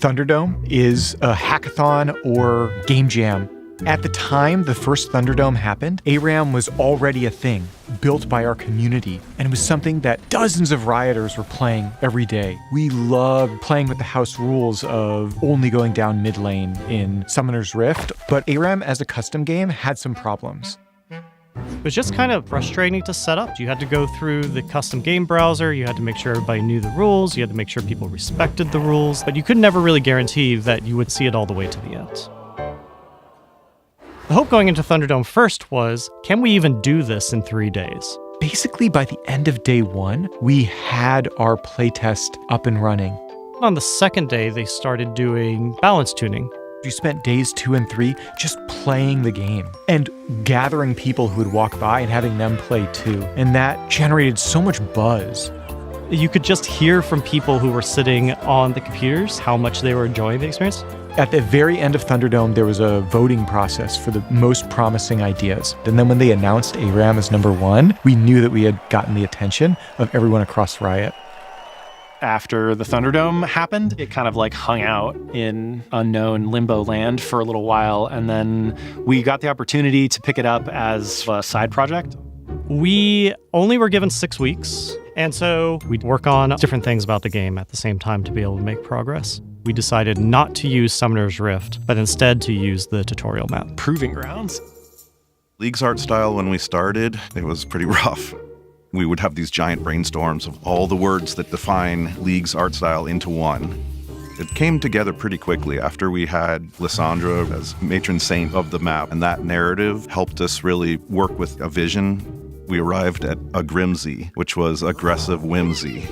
Thunderdome is a hackathon or game jam. At the time the first Thunderdome happened, ARAM was already a thing built by our community, and it was something that dozens of rioters were playing every day. We loved playing with the house rules of only going down mid lane in Summoner's Rift, but ARAM as a custom game had some problems. It was just kind of frustrating to set up. You had to go through the custom game browser, you had to make sure everybody knew the rules, you had to make sure people respected the rules, but you could never really guarantee that you would see it all the way to the end. The hope going into Thunderdome first was, can we even do this in 3 days? Basically, by the end of day 1, we had our playtest up and running. On the second day, they started doing balance tuning. You spent days 2 and 3 just playing the game and gathering people who would walk by and having them play too. And that generated so much buzz. You could just hear from people who were sitting on the computers how much they were enjoying the experience. At the very end of Thunderdome, there was a voting process for the most promising ideas. And then when they announced ARAM as number 1, we knew that we had gotten the attention of everyone across Riot. After the Thunderdome happened, it kind of like hung out in unknown limbo land for a little while, and then we got the opportunity to pick it up as a side project. We only were given 6 weeks, and so we'd work on different things about the game at the same time to be able to make progress. We decided not to use Summoner's Rift, but instead to use the tutorial map. Proving Grounds. League's art style when we started, it was pretty rough. We would have these giant brainstorms of all the words that define League's art style into one. It came together pretty quickly after we had Lysandra as matron saint of the map, and that narrative helped us really work with a vision. We arrived at a Grimsy, which was aggressive whimsy.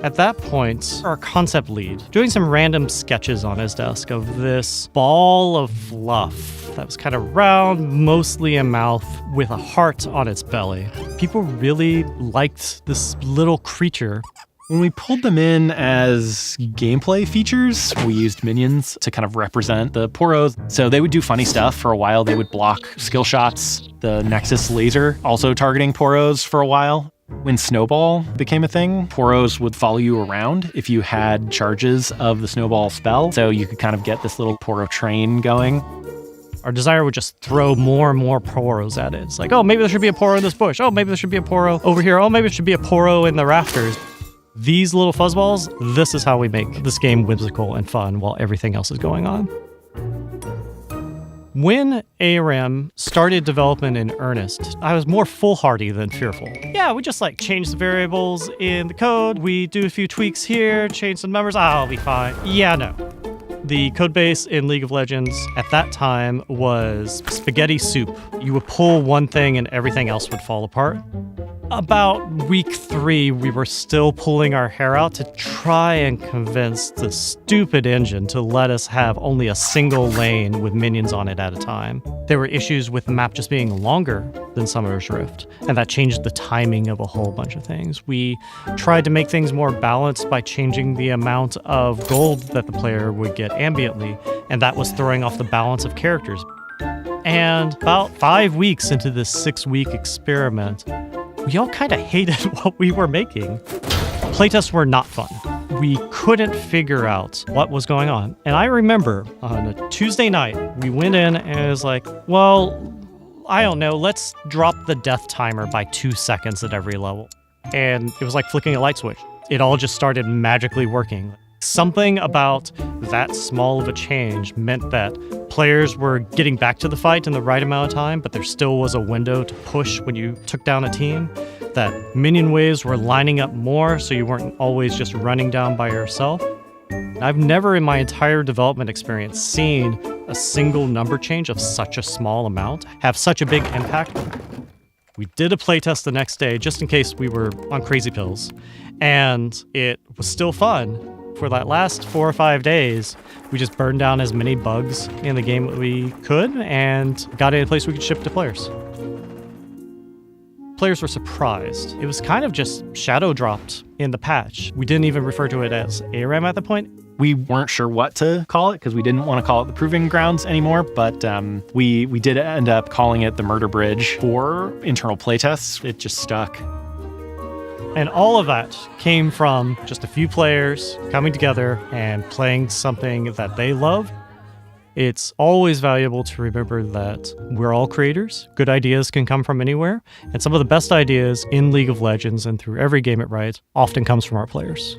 At that point, our concept lead, doing some random sketches on his desk of this ball of fluff that was kind of round, mostly a mouth with a heart on its belly. People really liked this little creature. When we pulled them in as gameplay features, we used minions to kind of represent the poros. So they would do funny stuff for a while. They would block skill shots. The Nexus laser also targeting poros for a while. When Snowball became a thing, poros would follow you around if you had charges of the Snowball spell. So you could kind of get this little poro train going. Our desire would just throw more and more poros at it. It's like, oh, maybe there should be a poro in this bush. Oh, maybe there should be a poro over here. Oh, maybe it should be a poro in the rafters. These little fuzzballs, this is how we make this game whimsical and fun while everything else is going on. When ARAM started development in earnest, I was more foolhardy than fearful. Yeah, we just like change the variables in the code. We do a few tweaks here, change some numbers. I'll be fine. Yeah, no. The codebase in League of Legends at that time was spaghetti soup. You would pull one thing and everything else would fall apart. About week 3, we were still pulling our hair out to try and convince the stupid engine to let us have only a single lane with minions on it at a time. There were issues with the map just being longer than Summoner's Rift, and that changed the timing of a whole bunch of things. We tried to make things more balanced by changing the amount of gold that the player would get ambiently, and that was throwing off the balance of characters. And about 5 weeks into this 6-week experiment, we all kind of hated what we were making. Playtests were not fun. We couldn't figure out what was going on. And I remember on a Tuesday night, we went in and it was like, well, I don't know, let's drop the death timer by 2 seconds at every level. And it was like flicking a light switch. It all just started magically working. Something about that small of a change meant that players were getting back to the fight in the right amount of time, but there still was a window to push when you took down a team, that minion waves were lining up more so you weren't always just running down by yourself. I've never in my entire development experience seen a single number change of such a small amount have such a big impact. We did a playtest the next day just in case we were on crazy pills, and it was still fun. For that last 4 or 5 days, we just burned down as many bugs in the game that we could and got it in a place we could ship to players. Players were surprised. It was kind of just shadow dropped in the patch. We didn't even refer to it as ARAM at the point. We weren't sure what to call it because we didn't want to call it the Proving Grounds anymore, but we did end up calling it the Murder Bridge for internal playtests. It just stuck. And all of that came from just a few players coming together and playing something that they love. It's always valuable to remember that we're all creators. Good ideas can come from anywhere. And some of the best ideas in League of Legends and through every game it writes often comes from our players.